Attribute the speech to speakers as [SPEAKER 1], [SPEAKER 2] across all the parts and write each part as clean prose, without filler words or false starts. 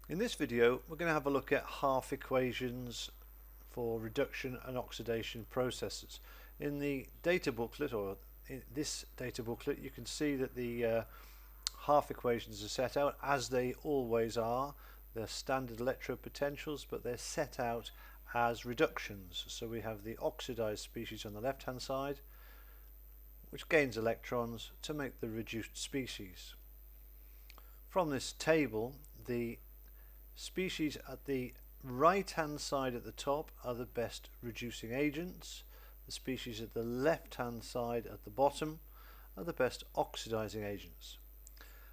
[SPEAKER 1] In this video we're going to have a look at half equations for reduction and oxidation processes. In the data booklet, or in this data booklet, you can see that the half equations are set out as they always are. They're standard electropotentials, but they're set out as reductions. So we have the oxidized species on the left hand side, which gains electrons to make the reduced species. From this table, the species at the right hand side at the top are the best reducing agents. The species at the left hand side at the bottom are the best oxidizing agents.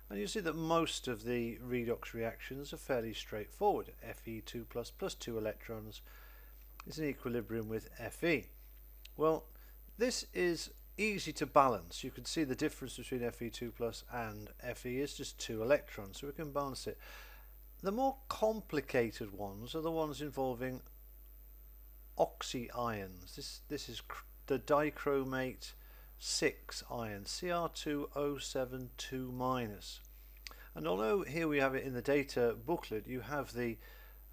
[SPEAKER 1] And you see that most of the redox reactions are fairly straightforward. Fe2 plus 2 electrons is in equilibrium with Fe. Well, this is easy to balance. You can see the difference between Fe2 plus and Fe is just 2 electrons, so we can balance it. The more complicated ones are the ones involving oxyions. This is the dichromate 6 ion, Cr2O7 2-. And although here we have it in the data booklet, you have the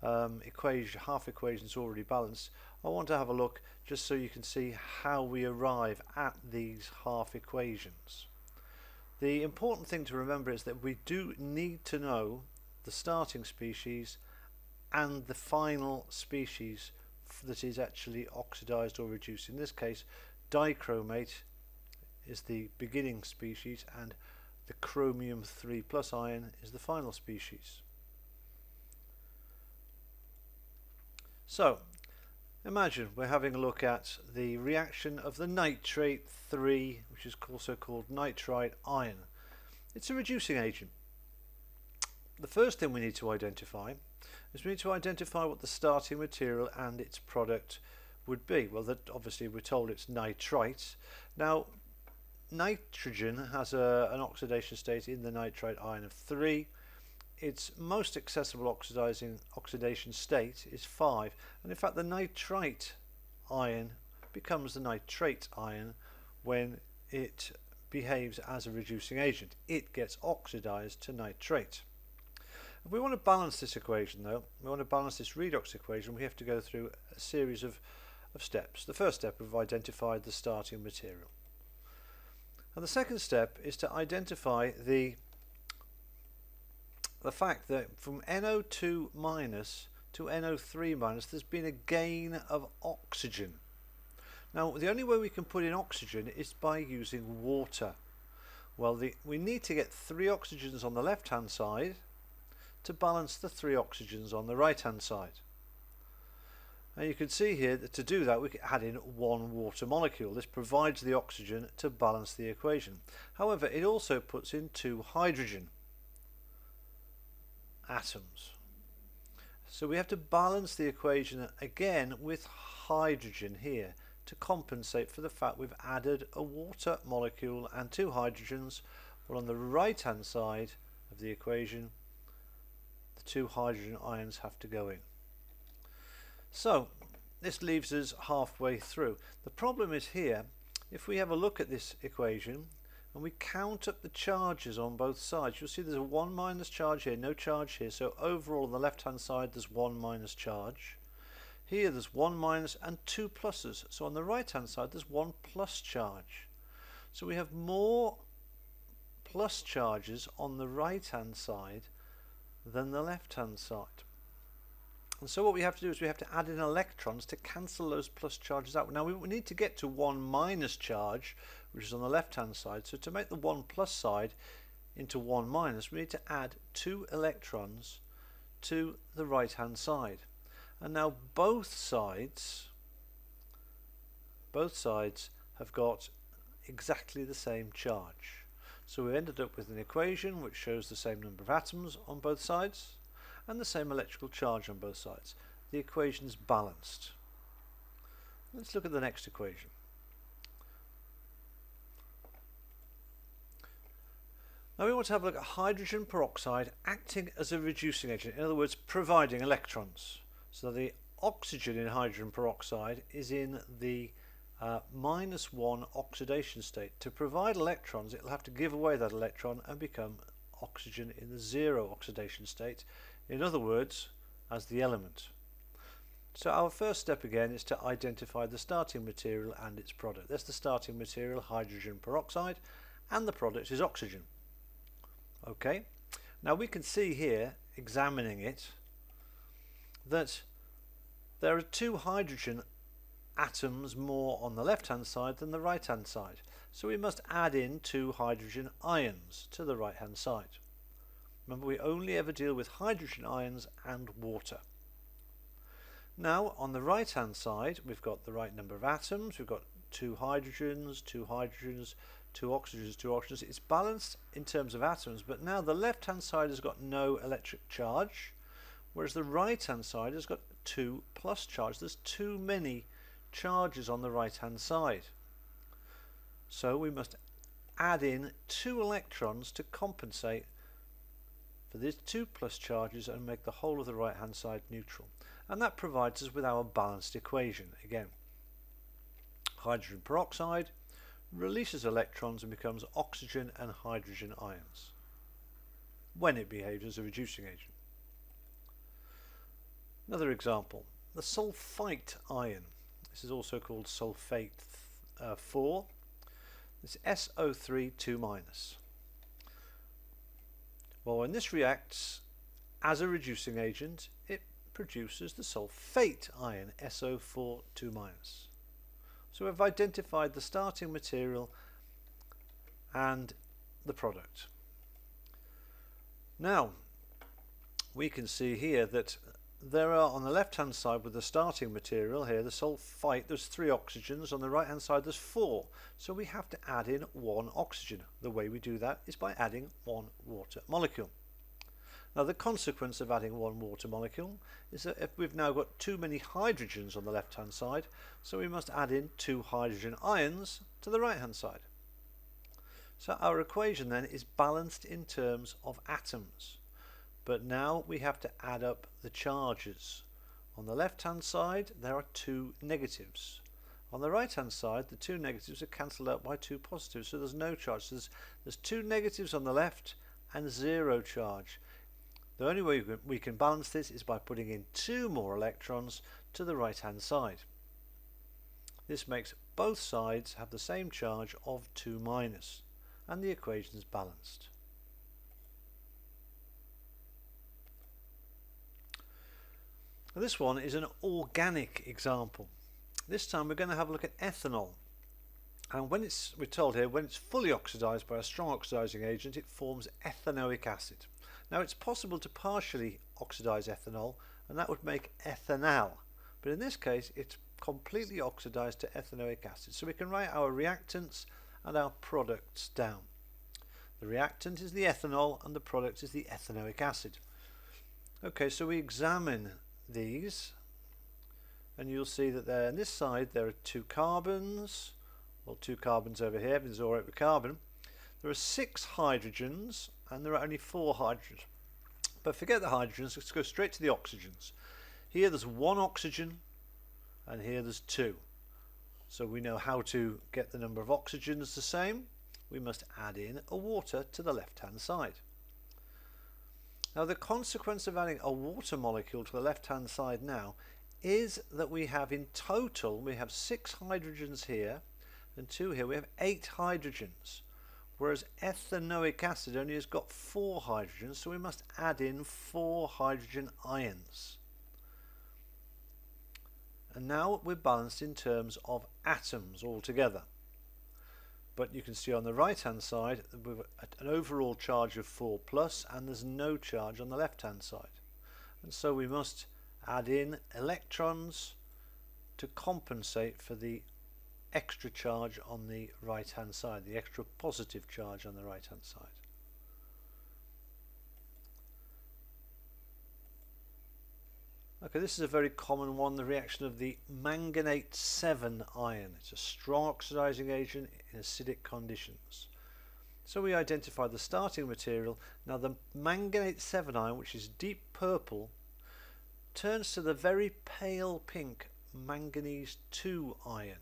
[SPEAKER 1] half equations already balanced, I want to have a look just so you can see how we arrive at these half equations. The important thing to remember is that we do need to know the starting species and the final species that is actually oxidized or reduced. In this case, dichromate is the beginning species and the chromium 3+ ion is the final species. So imagine we're having a look at the reaction of the nitrate 3, which is also called nitrite ion. It's a reducing agent. The first thing we need to identify is we need to identify what the starting material and its product would be. Well, that obviously we're told it's nitrite. Now, nitrogen has an oxidation state in the nitrite ion of 3. Its most accessible oxidation state is 5, and in fact the nitrite ion becomes the nitrate ion when it behaves as a reducing agent. It gets oxidized to nitrate. If we want to balance this equation though, we want to balance this redox equation, we have to go through a series of steps. The first step, we've identified the starting material. And the second step is to identify the fact that from NO2- to NO3- there's been a gain of oxygen. Now the only way we can put in oxygen is by using water. Well, we need to get 3 oxygens on the left hand side to balance the 3 oxygens on the right hand side. And you can see here that to do that we can add in 1 water molecule. This provides the oxygen to balance the equation. However, it also puts in 2 hydrogen atoms. So we have to balance the equation again with hydrogen here to compensate for the fact we've added a water molecule and 2 hydrogens. Well, on the right hand side of the equation, the 2 hydrogen ions have to go in. So this leaves us halfway through. The problem is here, if we have a look at this equation and we count up the charges on both sides, you'll see there's a 1- charge here, no charge here, so overall on the left hand side there's 1- charge. Here there's 1- and 2 pluses, so on the right hand side there's 1+ charge. So we have more plus charges on the right hand side than the left hand side. And so what we have to do is we have to add in electrons to cancel those plus charges out. Now we need to get to 1- charge, which is on the left hand side. So to make the 1+ side into 1-, we need to add 2 electrons to the right hand side. And now both sides have got exactly the same charge. So we ended up with an equation which shows the same number of atoms on both sides and the same electrical charge on both sides. The equation is balanced. Let's look at the next equation. Now we want to have a look at hydrogen peroxide acting as a reducing agent, in other words providing electrons. So the oxygen in hydrogen peroxide is in the -1 oxidation state. To provide electrons, it will have to give away that electron and become oxygen in the 0 oxidation state. in other words, as the element. So our first step again is to identify the starting material and its product. That's the starting material, hydrogen peroxide, and the product is oxygen. Okay, now we can see here, examining it, that there are 2 hydrogen atoms more on the left hand side than the right hand side. So we must add in 2 hydrogen ions to the right hand side. Remember, we only ever deal with hydrogen ions and water. Now on the right hand side we've got the right number of atoms, we've got 2 hydrogens, 2 hydrogens, 2 oxygens, 2 oxygens. It's balanced in terms of atoms, but now the left hand side has got no electric charge, whereas the right hand side has got 2 plus charge. There's too many charges on the right hand side. So we must add in 2 electrons to compensate for these 2 plus charges and make the whole of the right hand side neutral. And that provides us with our balanced equation. Again, hydrogen peroxide releases electrons and becomes oxygen and hydrogen ions when it behaves as a reducing agent. Another example, the sulfite ion. This is also called sulfate 4. This SO3 2-. Well, when this reacts as a reducing agent, it produces the sulfate ion, SO4 2-. So we've identified the starting material and the product. Now we can see here that there are, on the left hand side with the starting material here, the sulfite, there's 3 oxygens. On the right hand side there's 4. So we have to add in 1 oxygen. The way we do that is by adding 1 water molecule. Now the consequence of adding 1 water molecule is that if we've now got too many hydrogens on the left hand side, so we must add in 2 hydrogen ions to the right hand side. So our equation then is balanced in terms of atoms, but now we have to add up the charges. On the left hand side there are 2 negatives. On the right hand side the 2 negatives are cancelled out by 2 positives, so there's no charge. So there's 2 negatives on the left and 0 charge. The only way we can balance this is by putting in 2 more electrons to the right hand side. This makes both sides have the same charge of 2-, and the equation is balanced. Now this one is an organic example. This time we're going to have a look at ethanol. And we're told here, when it's fully oxidized by a strong oxidizing agent, it forms ethanoic acid. Now it's possible to partially oxidize ethanol, and that would make ethanal, but in this case it's completely oxidized to ethanoic acid. So we can write our reactants and our products down. The reactant is the ethanol and the product is the ethanoic acid. Okay, so we examine these and you'll see that there on this side there are 2 carbons, well 2 carbons over here, everything's alright with carbon. There are 6 hydrogens and there are only 4 hydrogens. But forget the hydrogens, let's go straight to the oxygens. Here there's 1 oxygen and here there's 2. So we know how to get the number of oxygens the same. We must add in a water to the left hand side. Now the consequence of adding a water molecule to the left hand side now is that we have in total, we have 6 hydrogens here and 2 here, we have 8 hydrogens. Whereas ethanoic acid only has got 4 hydrogens, so we must add in 4 hydrogen ions. And now we're balanced in terms of atoms altogether. But you can see on the right hand side we've an overall charge of 4 plus, and there's no charge on the left hand side. And so we must add in electrons to compensate for the extra charge on the right hand side, the extra positive charge on the right hand side. Okay, this is a very common one, the reaction of the manganate 7 ion. It's a strong oxidizing agent in acidic conditions. So we identify the starting material. Now the manganate 7 ion, which is deep purple, turns to the very pale pink manganese 2 ion.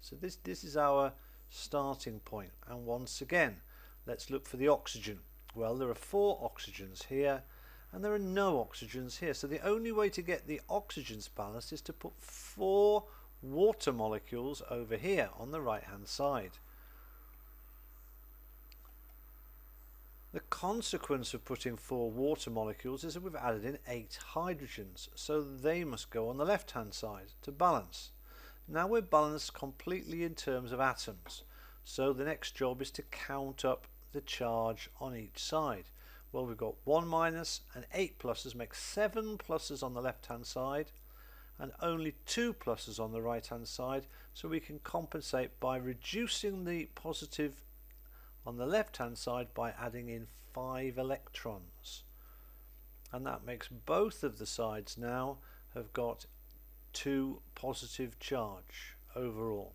[SPEAKER 1] So this is our starting point, and once again let's look for the oxygen. Well, there are 4 oxygens here and there are no oxygens here. So the only way to get the oxygens balanced is to put 4 water molecules over here on the right hand side. The consequence of putting 4 water molecules is that we've added in 8 hydrogens, so they must go on the left hand side to balance. Now we're balanced completely in terms of atoms, so the next job is to count up the charge on each side. Well, we've got 1 minus and 8 pluses make 7 pluses on the left hand side and only 2 pluses on the right hand side, so we can compensate by reducing the positive on the left hand side by adding in 5 electrons, and that makes both of the sides now have got 2 positive charge overall.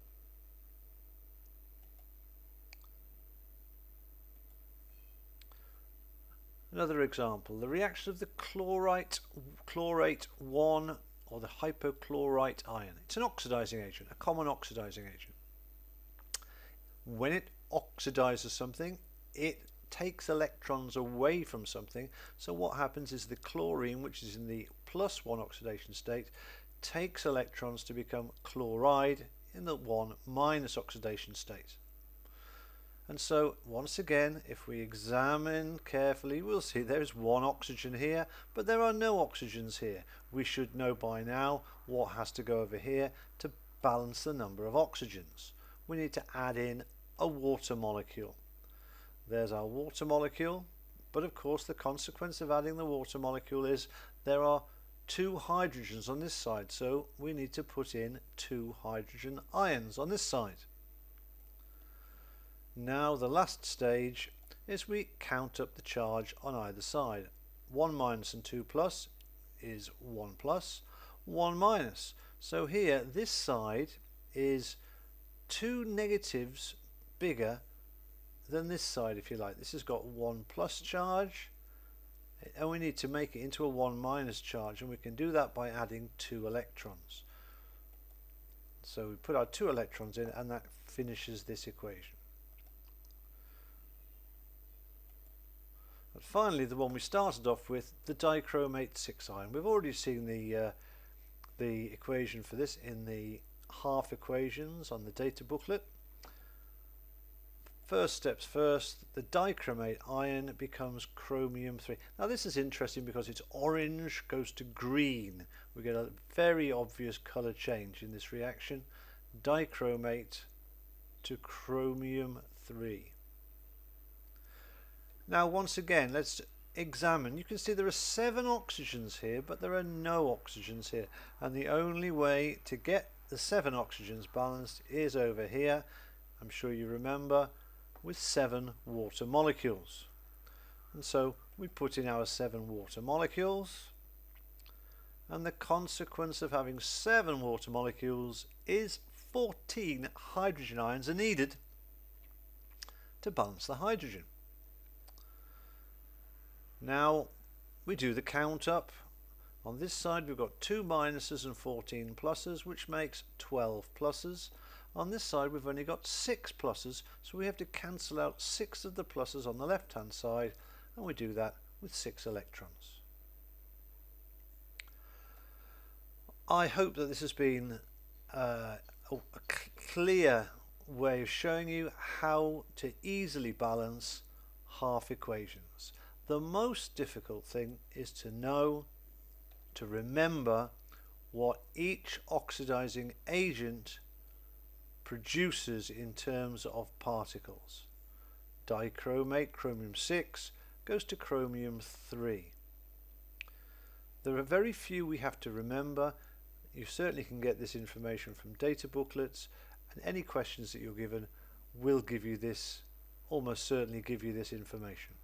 [SPEAKER 1] Another example, the reaction of the chlorate 1 or the hypochlorite ion. It's an oxidizing agent, a common oxidizing agent. When it oxidizes something, it takes electrons away from something, so what happens is the chlorine, which is in the +1 oxidation state, takes electrons to become chloride in the 1- oxidation state. And so once again, if we examine carefully, we'll see there's 1 oxygen here, but there are no oxygens here. We should know by now what has to go over here to balance the number of oxygens. We need to add in a water molecule. There's our water molecule, but of course the consequence of adding the water molecule is there are 2 hydrogens on this side, so we need to put in 2 hydrogen ions on this side. Now the last stage is we count up the charge on either side. 1 minus and 2 plus is 1 plus, 1 minus. So here this side is 2 negatives bigger than this side, if you like. This has got 1 plus charge, and we need to make it into a 1 minus charge, and we can do that by adding 2 electrons. So we put our 2 electrons in, and that finishes this equation. And finally, the one we started off with, the dichromate 6 ion. We've already seen the equation for this in the half equations on the data booklet. First steps first, the dichromate ion becomes chromium 3. Now this is interesting because it's orange goes to green. We get a very obvious colour change in this reaction. Dichromate to chromium 3. Now once again, let's examine. You can see there are 7 oxygens here, but there are no oxygens here. And the only way to get the 7 oxygens balanced is over here. I'm sure you remember, with 7 water molecules. And so we put in our 7 water molecules, and the consequence of having 7 water molecules is 14 hydrogen ions are needed to balance the hydrogen. Now we do the count up. On this side we've got 2 minuses and 14 pluses, which makes 12 pluses. On this side we've only got 6 pluses, so we have to cancel out 6 of the pluses on the left hand side, and we do that with 6 electrons. I hope that this has been a clear way of showing you how to easily balance half equations. The most difficult thing is to remember what each oxidizing agent produces in terms of particles. Dichromate, chromium 6, goes to chromium 3. There are very few we have to remember. You certainly can get this information from data booklets, and any questions that you're given will give you this, almost certainly give you this information.